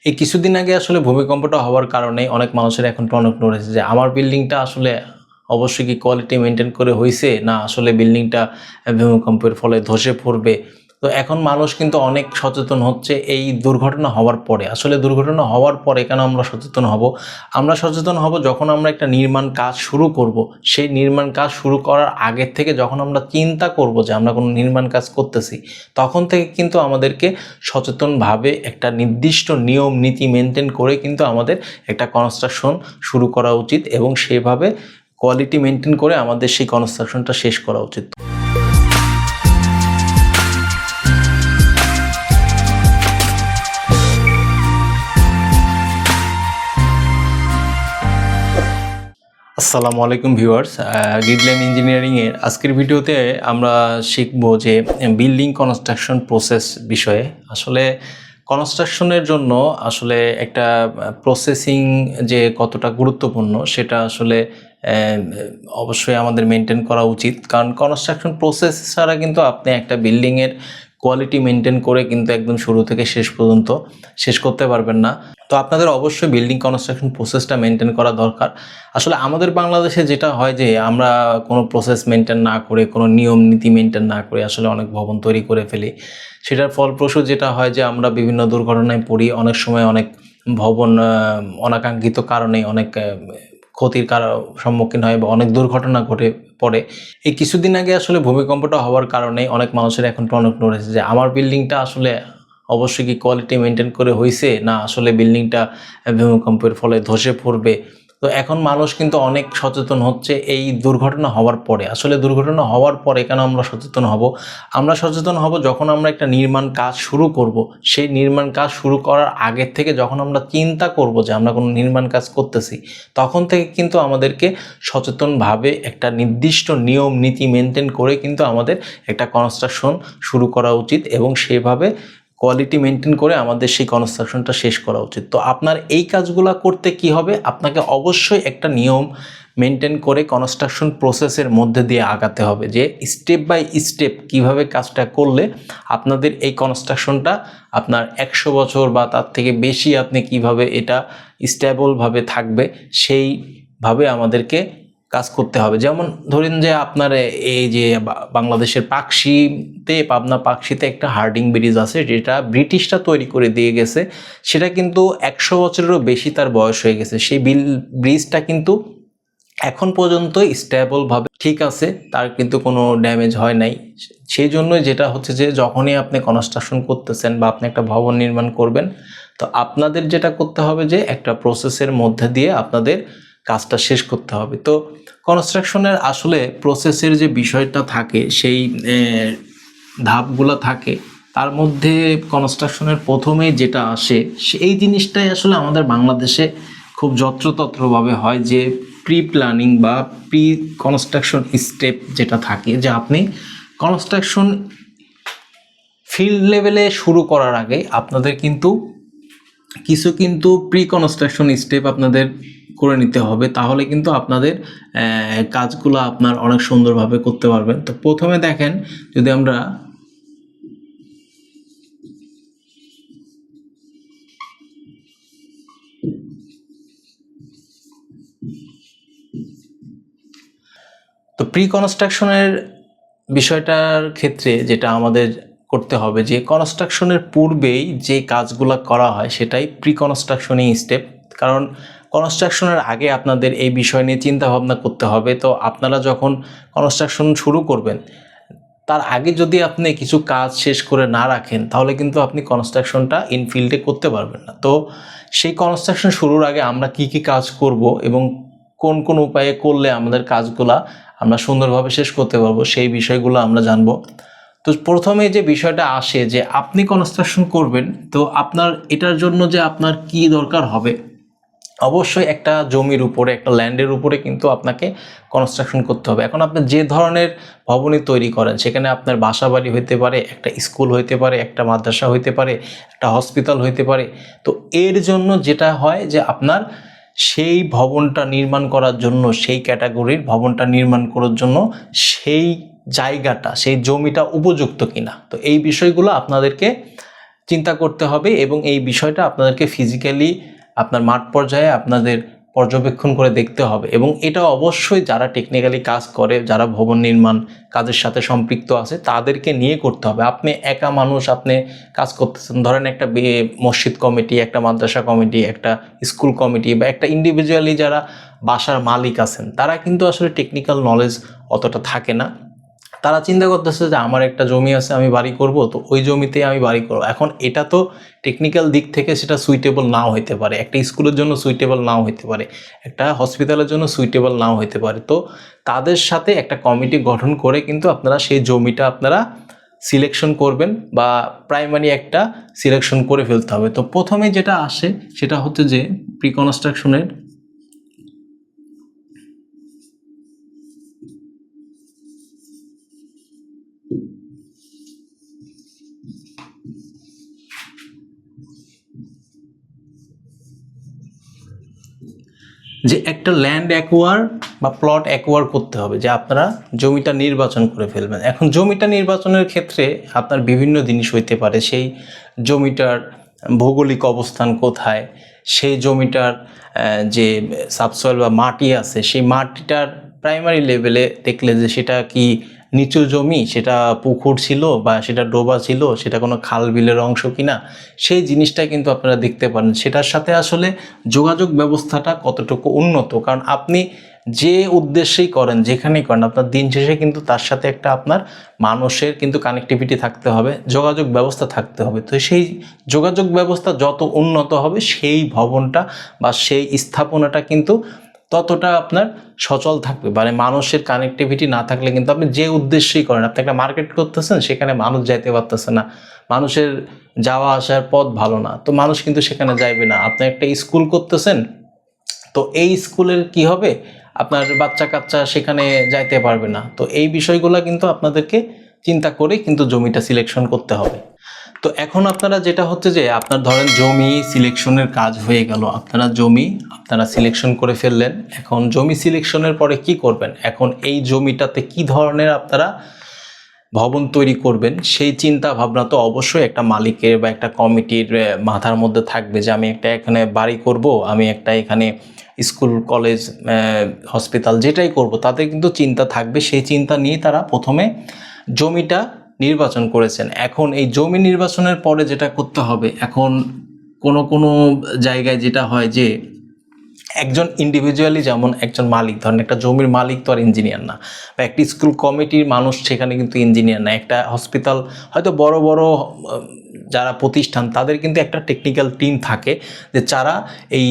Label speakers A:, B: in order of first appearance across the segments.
A: এই কিছুদিন আগে আসলে ভূমিকম্পটা হওয়ার কারণে অনেক মানুষের এখন টনক নড়েছে যে আমার বিল্ডিংটা আসলে অবশ্যই কি কোয়ালিটি মেনটেন করে হয়েছে, না আসলে বিল্ডিংটা ভূমিকম্পের ফলে ধসে পড়বে। তো এখন মানুষ কিন্তু অনেক সচেতন হচ্ছে এই দুর্ঘটনা হওয়ার পরে। আসলে দুর্ঘটনা হওয়ার পরে কেন আমরা সচেতন হব? আমরা সচেতন হব যখন আমরা একটা নির্মাণ কাজ শুরু করব। সেই নির্মাণ কাজ শুরু করার আগের থেকে যখন আমরা চিন্তা করব যে আমরা কোনো নির্মাণ কাজ করতেছি, তখন থেকে কিন্তু আমাদেরকে সচেতনভাবে একটা নির্দিষ্ট নিয়ম নীতি মেনটেন করে কিন্তু আমাদের একটা কনস্ট্রাকশন শুরু করা উচিত এবং সেভাবে কোয়ালিটি মেনটেন করে আমাদের সেই কনস্ট্রাকশনটা শেষ করা উচিত। আসসালামু আলাইকুম ভিউয়ার্স, গ্রিডলাইন ইঞ্জিনিয়ারিংয়ের আজকের ভিডিওতে আমরা শিখব যে বিল্ডিং কনস্ট্রাকশন প্রসেস বিষয়ে। আসলে কনস্ট্রাকশনের জন্য আসলে একটা প্রসেসিং যে কতটা গুরুত্বপূর্ণ সেটা আসলে অবশ্যই আমাদের মেনটেন করা উচিত, কারণ কনস্ট্রাকশন প্রসেস ছাড়া কিন্তু আপনি একটা বিল্ডিংয়ের কোয়ালিটি মেনটেন করে কিন্তু একদম শুরু থেকে শেষ পর্যন্ত শেষ করতে পারবেন না। তো আপনাদের অবশ্যই বিল্ডিং কনস্ট্রাকশন প্রসেসটা মেনটেন করা দরকার। আসলে আমাদের বাংলাদেশে যেটা হয় যে আমরা কোনো প্রসেস মেনটেন না করে, কোনো নিয়ম নীতি মেনটেন না করে আসলে অনেক ভবন তৈরি করে ফেলি। সেটার ফলপ্রসূ যেটা হয় যে আমরা বিভিন্ন দুর্ঘটনায় পড়ি, অনেক সময় অনেক ভবন অনাকাঙ্ক্ষিত কারণে অনেক ক্ষতির সম্মুখীন হয় বা অনেক দুর্ঘটনা ঘটে পড়ে। এই কিছুদিন আগে আসলে ভূমিকম্পটা হওয়ার কারণে অনেক মানুষের এখন টনক নড়েছে যে আমার বিল্ডিংটা আসলে অবশ্যই কি কোয়ালিটি মেনটেন করে হয়েছে, না আসলে বিল্ডিংটা ভূমিকম্পের ফলে ধসে পড়বে। তো এখন মানুষ কিন্তু অনেক সচেতন হচ্ছে এই দুর্ঘটনা হওয়ার পরে। আসলে দুর্ঘটনা হওয়ার পরে কেন আমরা সচেতন হব? আমরা সচেতন হব যখন আমরা একটা নির্মাণ কাজ শুরু করব। সেই নির্মাণ কাজ শুরু করার আগের থেকে যখন আমরা চিন্তা করব যে আমরা কোনো নির্মাণ কাজ করতেছি, তখন থেকে কিন্তু আমাদেরকে সচেতনভাবে একটা নির্দিষ্ট নিয়ম নীতি মেনটেন করে কিন্তু আমাদের একটা কনস্ট্রাকশন শুরু করা উচিত এবং সেভাবে কোয়ালিটি মেনটেন করে আমাদের সেই কনস্ট্রাকশনটা শেষ করা উচিত। তো আপনার এই কাজগুলো করতে কি হবে? আপনাকে অবশ্যই একটা নিয়ম মেনটেন করে কনস্ট্রাকশন প্রসেসের মধ্যে দিয়ে আগাতে হবে, যে স্টেপ বাই স্টেপ কিভাবে কাজটা করলে আপনাদের এই কনস্ট্রাকশনটা আপনার 100 বছর বা তার থেকে বেশি আপনি কিভাবে এটা স্টেবলভাবে থাকবে সেইভাবে আমাদেরকে কাজ করতে হবে। যেমন ধরেন যে আপনার এই যে বাংলাদেশের পাবনা পাকশিতে একটা হার্ডিং ব্রিজ আছে, যেটা ব্রিটিশরা তৈরি করে দিয়ে গেছে। সেটা কিন্তু 100 বছরেরও বেশি তার বয়স হয়ে গেছে। সেই ব্রিজটা কিন্তু এখন পর্যন্ত স্টেবলভাবে ঠিক আছে, তার কিন্তু কোনো ড্যামেজ হয় নাই। সেই জন্যই যেটা হচ্ছে যে যখনই আপনি কনস্ট্রাকশন করতেছেন বা আপনি একটা ভবন নির্মাণ করবেন, তো আপনাদের যেটা করতে হবে যে একটা প্রসেসের মধ্যে দিয়ে আপনাদের কাজটা শেষ করতে হবে। তো কনস্ট্রাকশনের আসলে প্রসেসের যে বিষয়টা থাকে, সেই ধাপগুলো থাকে, তার মধ্যে কনস্ট্রাকশনের প্রথমেই যেটা আসে সেই জিনিসটাই আসলে আমাদের বাংলাদেশে খুব যত্রতত্রভাবে হয়, যে প্রি প্ল্যানিং বা প্রি কনস্ট্রাকশন স্টেপ যেটা থাকে, যে আপনি কনস্ট্রাকশন ফিল্ড লেভেলে শুরু করার আগে আপনাদের কিন্তু প্রি কনস্ট্রাকশন স্টেপ আপনাদের করে নিতে হবে। তাহলে কিন্তু আপনাদের কাজগুলো আপনার অনেক সুন্দরভাবে করতে পারবেন। তো প্রথমে দেখেন, যদি আমরা প্রি কনস্ট্রাকশনের বিষয়টার ক্ষেত্রে যেটা আমাদের করতে হবে, যে কনস্ট্রাকশনের পূর্বেই যে কাজগুলো করা হয় সেটাই প্রি কনস্ট্রাকশনিং স্টেপ। কারণ কনস্ট্রাকশনের আগে আপনাদের এই বিষয় নিয়ে চিন্তা ভাবনা করতে হবে। তো আপনারা যখন কনস্ট্রাকশন শুরু করবেন, তার আগে যদি আপনি কিছু কাজ শেষ করে না রাখেন, তাহলে কিন্তু আপনি কনস্ট্রাকশনটা ইনফিল্ডে করতে পারবেন না। তো সেই কনস্ট্রাকশন শুরুর আগে আমরা কি কি কাজ করব এবং কোন কোন উপায়ে করলে আমাদের কাজগুলা আমরা সুন্দরভাবে শেষ করতে পারবো, সেই বিষয়গুলো আমরা জানবো। তো প্রথমে যে বিষয়টা আসে, যে আপনি কনস্ট্রাকশন করবেন, তো আপনার এটার জন্য যে আপনার কি দরকার হবে, অবশ্যই একটা জমির উপরে, একটা ল্যান্ডের উপরে কিন্তু আপনাকে কনস্ট্রাকশন করতে হবে। এখন আপনি যে ধরনের ভবনই তৈরি করেন, সেখানে আপনার বাসা বাড়ি হইতে পারে, একটা স্কুল হইতে পারে, একটা মাদ্রাসা হইতে পারে, একটা হসপিটাল হইতে পারে। তো এর জন্য যেটা হয় যে আপনার সেই ভবনটা নির্মাণ করার জন্য, সেই ক্যাটাগরির ভবনটা নির্মাণ করার জন্য সেই জায়গাটা, সেই জমিটা উপযুক্ত কিনা, তো এই বিষয়গুলো আপনাদেরকে চিন্তা করতে হবে এবং এই বিষয়টা আপনাদেরকে ফিজিক্যালি আপনার মাঠ পর্যায়ে আপনাদের পর্যবেক্ষণ করে দেখতে হবে। এবং এটা অবশ্যই যারা টেকনিক্যালি কাজ করে, যারা ভবন নির্মাণ কাজের সাথে সম্পৃক্ত আছে তাদেরকে নিয়ে করতে হবে। আপনি একা মানুষ, আপনি কাজ করতেছেন, ধরেন একটা মসজিদ কমিটি, একটা মাদ্রাসা কমিটি, একটা স্কুল কমিটি বা একটা ইন্ডিভিজুয়ালি যারা বাসার মালিক আছেন, তারা কিন্তু আসলে টেকনিক্যাল নলেজ অতটা থাকে না। তারা চিন্তা করতেছে যে আমার একটা জমি আছে, আমি বাড়ি করব, তো ওই জমিতে আমি বাড়ি করব। এখন এটা তো টেকনিক্যাল দিক থেকে সেটা সুইটেবল নাও হইতে পারে, একটা স্কুলের জন্য সুইটেবল নাও হইতে পারে, একটা হসপিটালের জন্য সুইটেবল নাও হইতে পারে। তো তাদের সাথে একটা কমিটি গঠন করে কিন্তু আপনারা সেই জমিটা আপনারা সিলেকশন করবেন বা প্রাইমারি একটা সিলেকশন করে ফেলতে হবে। তো প্রথমে যেটা আসে সেটা হচ্ছে যে প্রি কনস্ট্রাকশনের যে একটা ল্যান্ড অ্যাকোয়ার বা প্লট অ্যাকোয়ার করতে হবে, যে আপনারা জমিটা নির্বাচন করে ফেলবেন। এখন জমিটা নির্বাচনের ক্ষেত্রে আপনার বিভিন্ন জিনিস হইতে পারে, সেই জমিটার ভৌগোলিক অবস্থান কোথায়, সেই জমিটার যে সাবসয়েল বা মাটি আছে, সেই মাটিটার প্রাইমারি লেভেলে দেখলে যে সেটা কি নিচু জমি, সেটা পুকুর ছিল বা সেটা ডোবা ছিল, সেটা কোনো খাল বিলের অংশ কিনা, সেই জিনিসটা কিন্তু আপনারা দেখতে পারেন। সেটার সাথে আসলে যোগাযোগ ব্যবস্থাটা কতটুকু উন্নত, কারণ আপনি যে উদ্দেশ্যেই করেন, যেখানেই করেন, আপনার দিন শেষে কিন্তু তার সাথে একটা আপনার মানুষের কিন্তু কানেক্টিভিটি থাকতে হবে, যোগাযোগ ব্যবস্থা থাকতে হবে। তো সেই যোগাযোগ ব্যবস্থা যত উন্নত হবে সেই ভবনটা বা সেই স্থাপনাটা কিন্তু ততটা আপনার সচল থাকবে। মানে মানুষের কানেক্টিভিটি না থাকলে কিন্তু আপনি যে উদ্দেশ্যেই করেন, আপনি একটা মার্কেট করতেছেন, সেখানে মানুষ যাইতে পারতেছে না, মানুষের যাওয়া আসার পথ ভালো না, তো মানুষ কিন্তু সেখানে যাইবে না। আপনি একটা স্কুল করতেছেন, তো এই স্কুলের কি হবে, আপনার বাচ্চা কাচ্চা সেখানে যাইতে পারবে না। তো এই বিষয়গুলো কিন্তু আপনাদেরকে চিন্তা করে কিন্তু জমিটা সিলেকশন করতে হবে। তো এখন আপনারা যেটা হচ্ছে যে আপনার ধরেন জমি সিলেকশনের কাজ হয়ে গেল, আপনারা সিলেকশন করে ফেললেন। এখন জমি সিলেকশনের পরে কি করবেন, এখন এই জমিটাতে কি ধরনের আপনারা ভবন তৈরি করবেন সেই চিন্তা ভাবনা তো অবশ্যই একটা মালিকের বা একটা কমিটির মাথার মধ্যে থাকবে, যে আমি একটা এখানে বাড়ি করব, আমি একটা এখানে স্কুল কলেজ হসপিটাল যেটাই করব, তাদের কিন্তু চিন্তা থাকবে। সেই চিন্তা নিয়ে তারা প্রথমে জমিটা নির্বাচন করেছেন। এখন এই জমি নির্বাচনের পরে যেটা করতে হবে, এখন কোনো জায়গায় যেটা হয় যে একজন ইন্ডিভিজুয়ালি, যেমন একজন মালিক, ধরেন একটা জমির মালিক তো আর ইঞ্জিনিয়ার না, বা একটা স্কুল কমিটির মানুষ সেখানে কিন্তু ইঞ্জিনিয়ার না, একটা হসপিটাল হয়তো বড় বড় যারা প্রতিষ্ঠান তাদের কিন্তু একটা টেকনিক্যাল টিম থাকে, যে যারা এই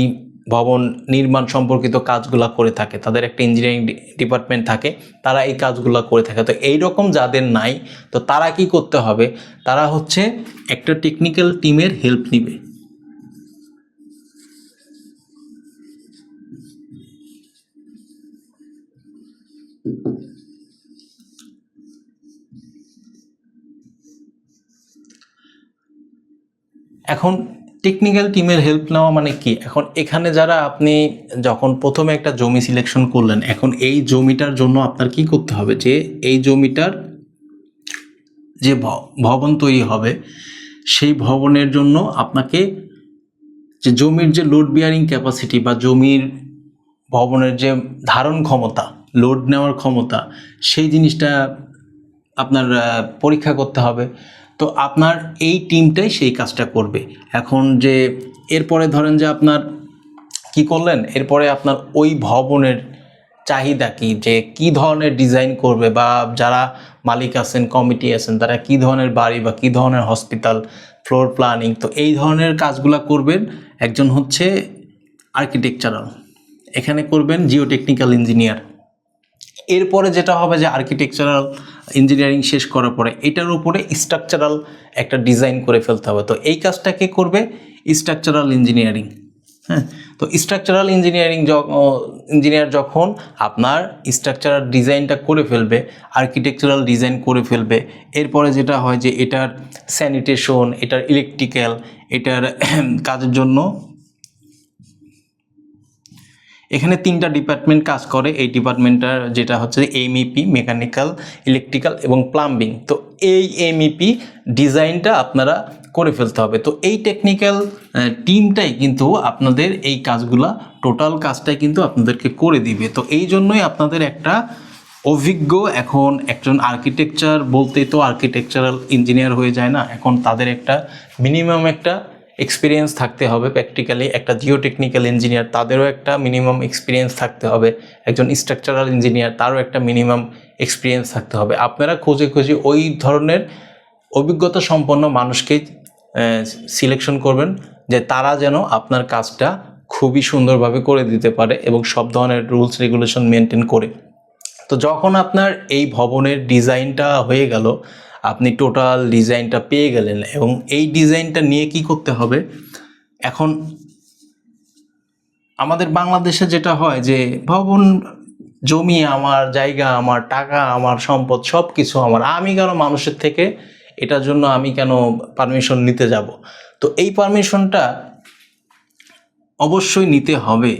A: ভবন নির্মাণ সম্পর্কিত কাজগুলো করে থাকে, তাদের একটা ইঞ্জিনিয়ারিং ডিপার্টমেন্ট থাকে, তারা এই কাজগুলো করে থাকে। তো এই রকম যাদের নাই, তো তারা কি করতে হবে, তারা হচ্ছে একটা টেকনিক্যাল টিমের হেল্প নেবে। এখন টেকনিক্যাল টিমের হেল্প নেওয়া মানে কি, এখন এখানে যারা আপনি যখন প্রথমে একটা জমি সিলেকশন করলেন, এখন এই জমিটার জন্য আপনার কি করতে হবে, যে এই জমিটার যে ভবন তৈরি হবে, সেই ভবনের জন্য আপনাকে যে জমির যে লোড বিয়ারিং ক্যাপাসিটি বা জমির ভবনের যে ধারণ ক্ষমতা, লোড নেওয়ার ক্ষমতা, সেই জিনিসটা আপনার পরীক্ষা করতে হবে। তো আপনার এই টিমটাই সেই কাজটা করবে। এখন যে এরপরে ধরেন যে আপনার কি করলেন, এরপরে আপনার ওই ভবনের চাহিদা কি, যে কি ধরনের ডিজাইন করবে, বা যারা মালিক আছেন, কমিটি আছেন, তারা কি ধরনের বাড়ি বা কি ধরনের হসপিটাল, ফ্লোর প্ল্যানিং, তো এই ধরনের কাজগুলো করবেন একজন হচ্ছে আর্কিটেকচারাল, এখানে করবেন জিওটেকনিক্যাল ইঞ্জিনিয়ার। এরপরে যেটা হবে যে আর্কিটেকচারাল ইঞ্জিনিয়ারিং শেষ করার পরে এটার উপরে স্ট্রাকচারাল একটা ডিজাইন করে ফেলতে হবে। তো এই কাজটা কে করবে, স্ট্রাকচারাল ইঞ্জিনিয়ারিং। হ্যাঁ, তো স্ট্রাকচারাল ইঞ্জিনিয়ার যখন আপনার স্ট্রাকচারাল ডিজাইনটা করে ফেলবে, আর্কিটেকচারাল ডিজাইন করে ফেলবে, এরপরে যেটা হয় যে এটার স্যানিটেশন, এটার ইলেকট্রিক্যাল, এটার কাজের জন্য এখানে 3টা ডিপার্টমেন্ট কাজ করে। এই ডিপার্টমেন্টটার যেটা হচ্ছে এমইপি, মেকানিক্যাল, ইলেকট্রিক্যাল এবং প্লাম্বিং। তো এই এমইপি ডিজাইনটা আপনারা করে ফেলতে হবে। তো এই টেকনিক্যাল টিমটাই কিন্তু আপনাদের এই কাজগুলা টোটাল কাজটাই কিন্তু আপনাদেরকে করে দিবে। তো এই জন্যই আপনাদের একটা অভিজ্ঞ, এখন একজন আর্কিটেকচার বলতেই তো আর্কিটেকচারাল ইঞ্জিনিয়ার হয়ে যায় না, এখন তাদের একটা মিনিমাম একটা এক্সপিরিয়েন্স থাকতে হবে। প্র্যাকটিক্যালি একটা জিওটেকনিক্যাল ইঞ্জিনিয়ার তাদেরও একটা মিনিমাম এক্সপিরিয়েন্স থাকতে হবে, একজন স্ট্রাকচারাল ইঞ্জিনিয়ার তারও একটা মিনিমাম এক্সপিরিয়েন্স থাকতে হবে। আপনারা খুঁজে খুঁজে ওই ধরনের অভিজ্ঞতা সম্পন্ন মানুষকে সিলেকশন করবেন, যে তারা যেন আপনার কাজটা খুবই সুন্দরভাবে করে দিতে পারে এবং সব ধরনের রুলস রেগুলেশন মেনটেন করে। তো যখন আপনার এই ভবনের ডিজাইনটা হয়ে গেল, আপনি টোটাল ডিজাইনটা পেয়ে গেলেন, এবং এই ডিজাইনটা নিয়ে কি করতে হবে, এখন আমাদের বাংলাদেশে যেটা হয় যে ভবন, জমি আমার, জায়গা আমার, টাকা আমার, সম্পদ সব কিছু আমার, আমি কেন মানুষের থেকে এটার জন্য আমি কেন পারমিশন নিতে যাব। তো এই পারমিশনটা অবশ্যই নিতে হবে।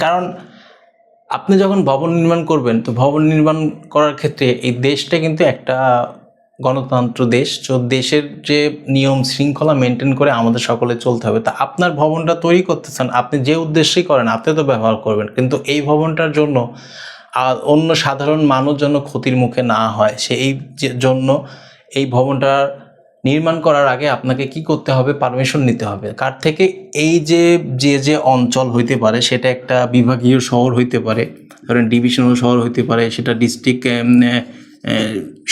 A: কারণ আপনি যখন ভবন নির্মাণ করবেন, তো ভবন নির্মাণ করার ক্ষেত্রে এই দেশটা কিন্তু একটা গণতন্ত্র দেশ, তো দেশের যে নিয়ম শৃঙ্খলা মেনটেন করে আমাদের সকলে চলতে হবে। তা আপনার ভবনটা তৈরি করতেছেন, আপনি যে উদ্দেশ্যেই করেন আপনি তো ব্যবহার করবেন, কিন্তু এই ভবনটার জন্য অন্য সাধারণ মানুষ যেন ক্ষতির মুখে না হয়, সেই জন্য এই ভবনটা নির্মাণ করার আগে আপনাকে কি করতে হবে, পারমিশন নিতে হবে। কার থেকে? এই যে যে অঞ্চল হইতে পারে, সেটা একটা বিভাগীয় শহর হইতে পারে, ধরেন ডিভিশনাল শহর হইতে পারে, সেটা ডিস্ট্রিক্ট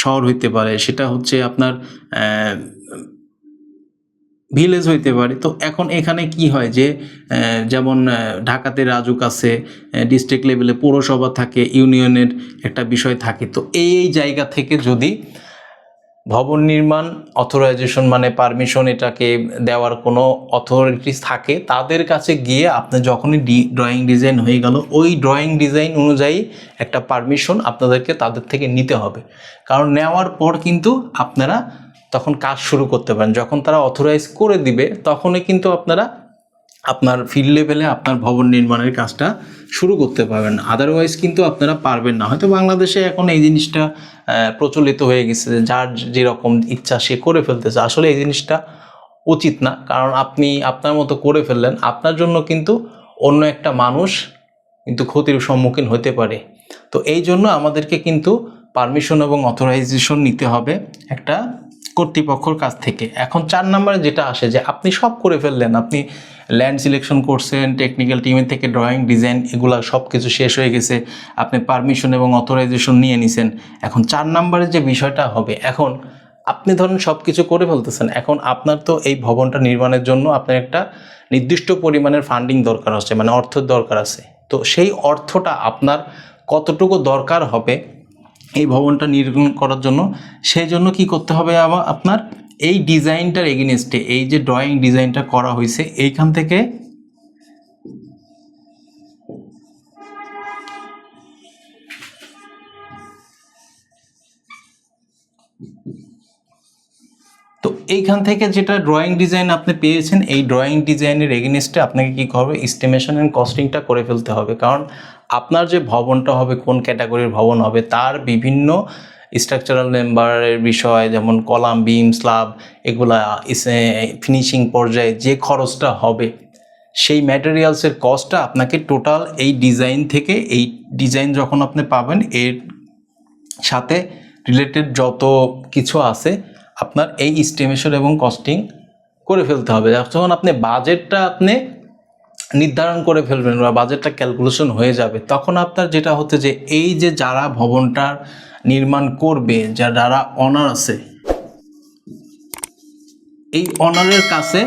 A: শহর হইতে পারে, সেটা হচ্ছে আপনার ভিলেজ হইতে পারে। তো এখন এখানে কি হয় যে যেমন ঢাকাতে রাজুক আছে, ডিস্ট্রিক্ট লেভেলে পৌরসভা থাকে, ইউনিয়নের একটা বিষয় থাকে। তো এই জায়গা থেকে যদি ভবন নির্মাণ অথরাইজেশন মানে পারমিশন এটাকে দেওয়ার কোনো অথরিটিস থাকে, তাদের কাছে গিয়ে আপনি যখনই ড্রয়িং ডিজাইন হয়ে গেল, ওই ড্রয়িং ডিজাইন অনুযায়ী একটা পারমিশন আপনাদেরকে তাদের থেকে নিতে হবে। কারণ নেওয়ার পর কিন্তু আপনারা তখন কাজ শুরু করতে পারেন। যখন তারা অথরাইজ করে দিবে তখনই কিন্তু আপনারা আপনার ফিল্ড লেভেলে আপনার ভবন নির্মাণের কাজটা শুরু করতে পারবেন। আদারওয়াইজ কিন্তু আপনারা পারবেন না। হয়তো বাংলাদেশে এখন এই জিনিসটা প্রচলিত হয়ে গেছে, যার যেরকম ইচ্ছা সে করে ফেলতেছে। আসলে এই জিনিসটা উচিত না, কারণ আপনি আপনার মতো করে ফেললেন, আপনার জন্য কিন্তু অন্য একটা মানুষ কিন্তু ক্ষতির সম্মুখীন হতে পারে। তো এই জন্য আমাদেরকে কিন্তু পারমিশন এবং অথরাইজেশন নিতে হবে একটা কর্তৃপক্ষের কাছ থেকে। এখন 4 নম্বরে যেটা আসে যে আপনি সব করে ফেললেন, আপনি ল্যান্ড সিলেকশন করছেন, টেকনিক্যাল টিমের থেকে ড্রয়িং ডিজাইন এগুলা সব কিছু শেষ হয়ে গেছে, আপনি পারমিশন এবং অথরাইজেশন নিয়ে নিছেন। এখন 4 নম্বরে যে বিষয়টা হবে, এখন আপনি ধরুন সব কিছু করে ফেলতেছেন, এখন আপনার তো এই ভবনটা নির্মাণের জন্য আপনার একটা নির্দিষ্ট পরিমাণের ফান্ডিং দরকার আছে, মানে অর্থের দরকার আছে। তো সেই অর্থটা আপনার কতটুকু দরকার হবে এই ভবনটা নির্মাণ করার জন্য, সেই জন্য কি করতে হবে আপনার এই ডিজাইনটার এগেইনস্টে, এই যে ড্রয়িং ডিজাইনটা করা হয়েছে এইখান থেকে তো এইখান থেকে যেটা ড্রয়িং ডিজাইন আপনি পেয়েছেন, এই ড্রয়িং ডিজাইনের এগেইনস্টে আপনাকে কী করবে, এস্টিমেশন অ্যান্ড কস্টিংটা করে ফেলতে হবে। কারণ আপনার যে ভবনটা হবে, কোন ক্যাটাগরির ভবন হবে, তার বিভিন্ন স্ট্রাকচারাল মেম্বারের বিষয়, যেমন কলাম, বিম, স্ল্যাব, এগুলা ফিনিশিং পর্যায়ে যে খরচটা হবে, সেই ম্যাটেরিয়ালসের কস্টটা আপনাকে টোটাল এই ডিজাইন থেকে, এই ডিজাইন যখন আপনি পাবেন এর সাথে রিলেটেড যত কিছু আছে আপনার এই এস্টিমেশন এবং কস্টিং করে ফেলতে হবে। যখন আপনি বাজেটটা আপনি নির্ধারণ করে ফেলবেন বা বাজেটটা ক্যালকুলেশন হয়ে যাবে, তখন আপনার যেটা হচ্ছে যে এই যে যারা ভবনটা নির্মাণ করবে, যারা অনার আছে, এই অনারের কাছে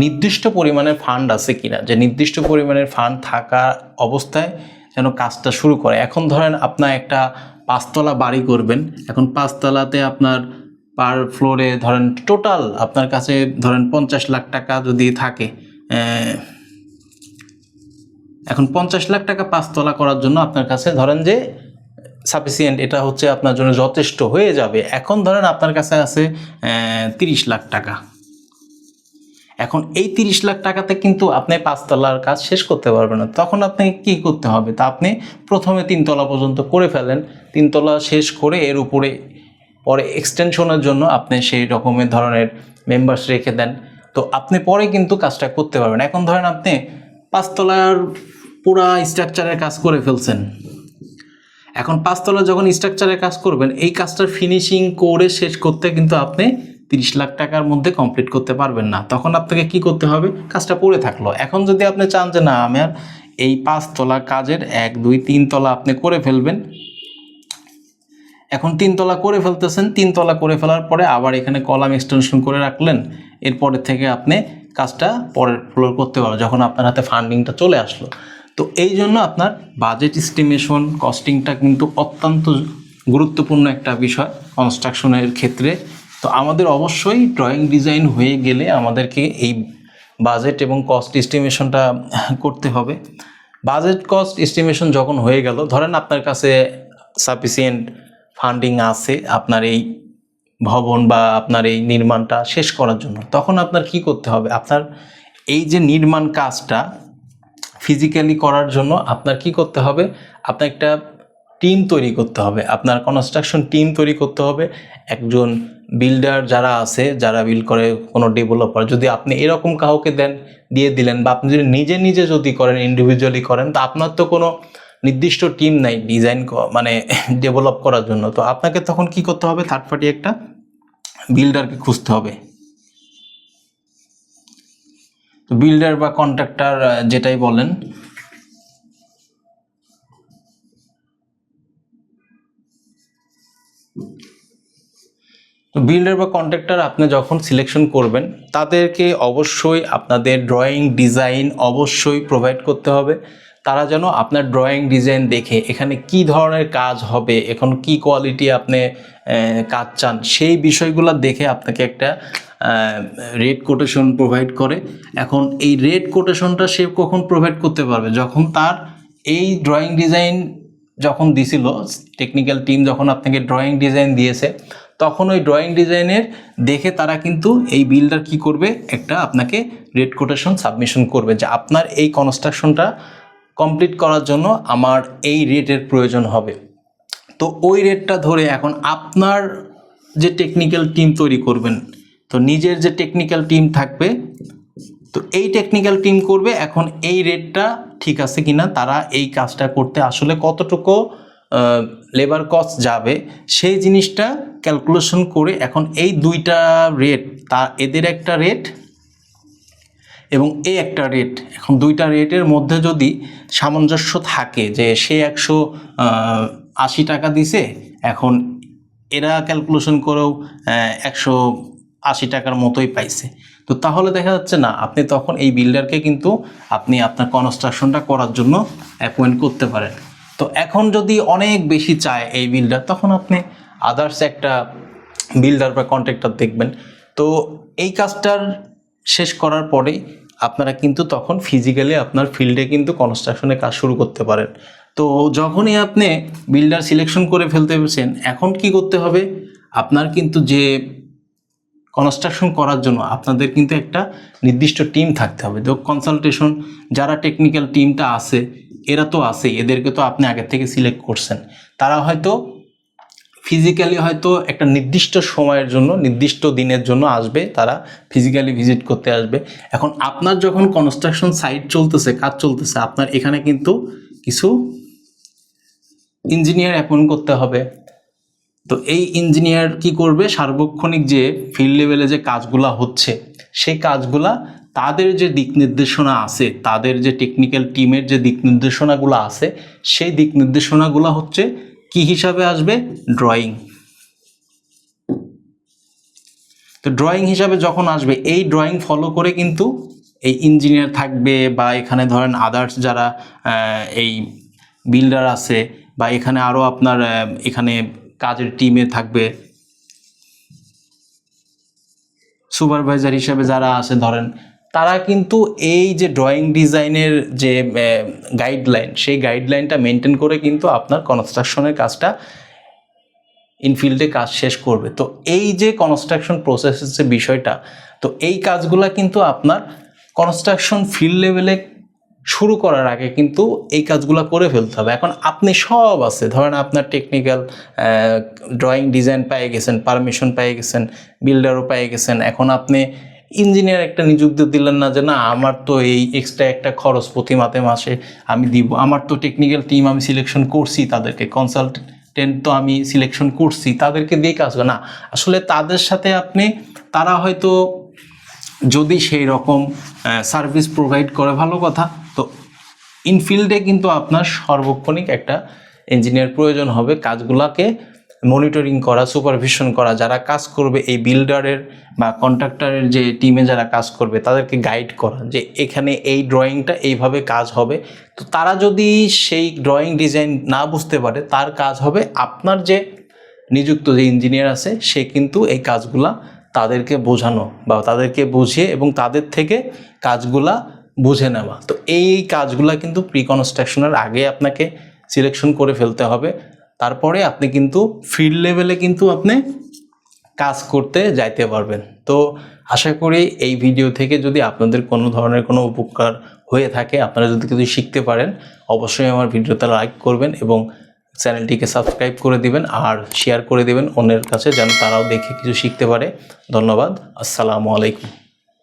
A: নির্দিষ্ট পরিমাণের ফান্ড আছে কিনা, যে নির্দিষ্ট পরিমাণের ফান্ড থাকা অবস্থায় যেন কাজটা শুরু করে। এখন ধরেন আপনার একটা 5 তলা বাড়ি করবেন, এখন 5 তলাতে আপনার পার ফ্লোরে ধরেন টোটাল আপনার কাছে ধরেন 50 লাখ টাকা যদি থাকে, এখন 50 লাখ টাকা 5 তলা করার জন্য আপনার কাছে ধরেন যে সাফিসিয়েন্ট, এটা হচ্ছে আপনার জন্য যথেষ্ট হয়ে যাবে। এখন ধরেন আপনার কাছে আছে 30 লাখ টাকা। এখন এই 30 লাখ টাকাতে কিন্তু আপনি 5 তলার কাজ শেষ করতে পারবেন না। তখন আপনি কি করতে হবে, তা আপনি প্রথমে 3 তলা পর্যন্ত করে ফেলেন, 3 তলা শেষ করে এর উপরে পরে এক্সটেনশনের জন্য আপনি সেই রকমের ধরনের মেম্বার্স রেখে দেন। তো আপনি পরে কিন্তু কাজটা করতে পারবেন। এখন ধরেন আপনি 5 তলার পুরা স্ট্রাকচারের কাজ করে ফেলছেন। এখন 5 তলা যখন স্ট্রাকচারের কাজ করবেন, এই কাজটার ফিনিশিং করে শেষ করতে কিন্তু আপনি 30 লাখ টাকার মধ্যে কমপ্লিট করতে পারবেন না। তখন আপনাকে কি করতে হবে, কাজটা পড়ে থাকলো। এখন যদি আপনি চান যে না আমার এই 5 তলা কাজের 1 2 3 তলা আপনি করে ফেলবেন, এখন 3 তলা করে ফেলতেছেন, 3 তলা করে ফেলার পরে আবার এখানে কলাম এক্সটেনশন করে রাখলেন, এরপরে থেকে আপনি কাজটা পরের ফ্লোর করতে পারবেন যখন আপনার হাতে ফান্ডিংটা চলে আসলো। তো এই জন্য আপনার বাজেট এস্টিমেশন, কস্টিংটা কিন্তু অত্যন্ত গুরুত্বপূর্ণ একটা বিষয় কনস্ট্রাকশনের ক্ষেত্রে। তো আমাদের অবশ্যই ড্রয়িং ডিজাইন হয়ে গেলে আমাদেরকে এই বাজেট এবং কস্ট এস্টিমেশনটা করতে হবে। বাজেট কস্ট এস্টিমেশন যখন হয়ে গেল, ধরেন আপনার কাছে সাফিসিয়েন্ট ফান্ডিং আছে আপনার এই ভবন বা আপনার এই নির্মাণটা শেষ করার জন্য, তখন আপনার কি করতে হবে, আপনার এই যে নির্মাণ কাজটা ফিজিক্যালি করার জন্য আপনার কি করতে হবে, আপনার একটা টিম তৈরি করতে হবে, আপনার কনস্ট্রাকশন টিম তৈরি করতে হবে। একজন বিল্ডার যারা আছে, যারা বিল্ড করে, কোনো ডেভেলপার, যদি আপনি এরকম কাউকে দিয়ে দিলেন, বা আপনি যদি নিজে যদি করেন, ইন্ডিভিজুয়ালি করেন, তো আপনার তো কোনো নির্দিষ্ট টিম নাই ডিজাইন মানে ডেভেলপ করার জন্য। তো আপনাকে তখন কি করতে হবে, থার্ড পার্টি একটা বিল্ডারকে খুঁজতে হবে। তো বিল্ডার বা কন্ট্রাক্টর যেটাই বলেন, তো বিল্ডার বা কন্ট্রাক্টর আপনি যখন সিলেকশন করবেন, তাদেরকে অবশ্যই আপনাদের ড্রয়িং ডিজাইন অবশ্যই প্রোভাইড করতে হবে। তারা যেন আপনার ড্রয়িং ডিজাইন দেখে এখানে কি ধরনের কাজ হবে, এখন কি কোয়ালিটি আপনি কাজ চান, সেই বিষয়গুলো দেখে আপনাকে একটা রেট কোটেশন প্রোভাইড করে। এখন এই রেট কোটেশনটা সে কখন প্রোভাইড করতে পারবে, যখন তার এই ড্রয়িং ডিজাইন যখন দিছিল, টেকনিক্যাল টিম যখন আপনাকে ড্রয়িং ডিজাইন দিয়েছে, তখন ওই ড্রয়িং ডিজাইনের দেখে তারা কিন্তু এই বিল্ডার কি করবে, একটা আপনাকে রেট কোটেশন সাবমিশন করবে যে আপনার এই কনস্ট্রাকশনটা কমপ্লিট করার জন্য আমার এই রেটের প্রয়োজন হবে। তো ওই রেটটা ধরে এখন আপনার যে টেকনিক্যাল টিম তৈরি করবেন, তো নিজের যে টেকনিক্যাল টিম থাকবে, তো এই টেকনিক্যাল টিম করবে এখন এই রেটটা ঠিক আছে কিনা, তারা এই কাজটা করতে আসলে কতটুকু লেবার কস্ট যাবে সেই জিনিসটা ক্যালকুলেশন করে, এখন এই দুইটা রেট, তা এদের একটা রেট এবং এই একটা রেট, এখন দুইটা রেটের মধ্যে যদি সামঞ্জস্য থাকে যে সে 180 টাকা দিছে, এখন এরা ক্যালকুলেশন করেও 180 টাকার মতোই পাইছে, তো তাহলে দেখা যাচ্ছে না আপনি তখন এই বিল্ডারকে কিন্তু আপনি আপনার কনস্ট্রাকশনটা করার জন্য অ্যাপয়েন্ট করতে পারেন। তো এখন যদি অনেক বেশি চায় এই বিল্ডার, তখন আপনি আদার্স একটা বিল্ডার বা কন্ট্রাক্টর দেখবেন। তো এই কাজটার শেষ করার পরে আপনারা কিন্তু তখন ফিজিক্যালি আপনার ফিল্ডে কিন্তু কনস্ট্রাকশনের কাজ শুরু করতে পারেন। তো যখনই আপনি বিল্ডার সিলেকশন করে ফেলতে পেরেছেন, এখন কি করতে হবে, আপনার কিন্তু যে কনস্ট্রাকশন করার জন্য আপনাদের কিন্তু একটা নির্দিষ্ট টিম থাকতে হবে। তো কনসালটেশন যারা টেকনিক্যাল টিমটা আছে, এরা তো আছে, এদেরকে তো আপনি আগে থেকে সিলেক্ট করছেন, তারা হয়তো ফিজিক্যালি হয়তো একটা নির্দিষ্ট সময়ের জন্য, নির্দিষ্ট দিনের জন্য আসবে, তারা ফিজিক্যালি ভিজিট করতে আসবে। এখন আপনার যখন কনস্ট্রাকশন সাইট চলতেছে, কাজ চলতেছে, আপনার এখানে কিন্তু কিছু ইঞ্জিনিয়ার অ্যাপয়েন্ট করতে হবে। তো এই ইঞ্জিনিয়ার কি করবে, সার্বক্ষণিক যে ফিল্ড লেভেলে যে কাজগুলা হচ্ছে, সেই কাজগুলা তাদের যে দিক নির্দেশনা আছে, তাদের যে টেকনিক্যাল টিমের যে দিক নির্দেশনাগুলো আছে, সেই দিক নির্দেশনাগুলো হচ্ছে কি হিসাবে আসবে, ড্রয়িং। তো ড্রয়িং হিসাবে যখন আসবে, এই ড্রয়িং ফলো করে কিন্তু এই ইঞ্জিনিয়ার থাকবে, বা এখানে ধরেন আদার্স যারা এই বিল্ডার আছে, বা এখানে আরও আপনার এখানে কাজের টিমে থাকবে সুপারভাইজার হিসেবে যারা আছে ধরেন, তারা কিন্তু এই যে ড্রয়িং ডিজাইনের যে গাইডলাইন, সেই গাইডলাইনটা মেনটেন করে কিন্তু আপনার কনস্ট্রাকশনের কাজটা ইনফিল্ডে কাজ শেষ করবে। তো এই যে কনস্ট্রাকশন প্রসেসের যে বিষয়টা, তো এই কাজগুলা কিন্তু আপনার কনস্ট্রাকশন ফিল্ড লেভেলে শুরু করার আগে কিন্তু এই কাজগুলো করে ফেলতে হবে। এখন আপনি সব আছে, ধরেন আপনার টেকনিক্যাল ড্রয়িং ডিজাইন পেয়ে গেছেন, পারমিশন পেয়ে গেছেন, বিল্ডারও পেয়ে গেছেন, এখন আপনি ইঞ্জিনিয়ার একটা নিযুক্তি দিলেন না যে না আমার তো এই এক্সট্রা একটা খরচ প্রতি মাসে আমি দিব, আমার তো টেকনিক্যাল টিম আমি সিলেকশন করছি, তাদেরকে কনসালটেন্ট তো আমি সিলেকশন করছি, তাদেরকে দিয়ে কাজ না। আসলে তাদের সাথে আপনি, তারা হয়তো যদি সেই রকম সার্ভিস প্রোভাইড করে ভালো কথা, তো ইনফিল্ডে কিন্তু আপনার সার্বক্ষণিক একটা ইঞ্জিনিয়ার প্রয়োজন হবে কাজগুলোকে মনিটরিং করা, সুপারভিশন করা, যারা কাজ করবে এই বিল্ডারের বা কন্ট্রাক্টরের যে টিমে যারা কাজ করবে তাদেরকে গাইড করা যে এখানে এই ড্রয়িংটা এইভাবে কাজ হবে। তো তারা যদি সেই ড্রয়িং ডিজাইন না বুঝতে পারে, তার কাজ হবে আপনার যে নিযুক্ত যে ইঞ্জিনিয়ার আছে সে কিন্তু এই কাজগুলা তাদেরকে বোঝানো বা তাদেরকে বুঝিয়ে এবং তাদের থেকে কাজগুলা বুঝে নেওয়া। তো এই কাজগুলা কিন্তু প্রি কনস্ট্রাকশনের আগে আপনাকে সিলেকশন করে ফেলতে হবে, তারপরে আপনি কিন্তু ফিল্ড লেভেলে কিন্তু আপনি কাজ করতে যাইতে পারবেন। তো আশা করি এই ভিডিও থেকে যদি আপনাদের কোনো ধরনের কোনো উপকার হয়ে থাকে, আপনারা যদি কিছু শিখতে পারেন, অবশ্যই আমার ভিডিওতে লাইক করবেন এবং চ্যানেলটিকে সাবস্ক্রাইব করে দিবেন আর শেয়ার করে দিবেন অন্যের কাছে, যেন তারাও দেখে কিছু শিখতে পারে। ধন্যবাদ। আসসালামু আলাইকুম।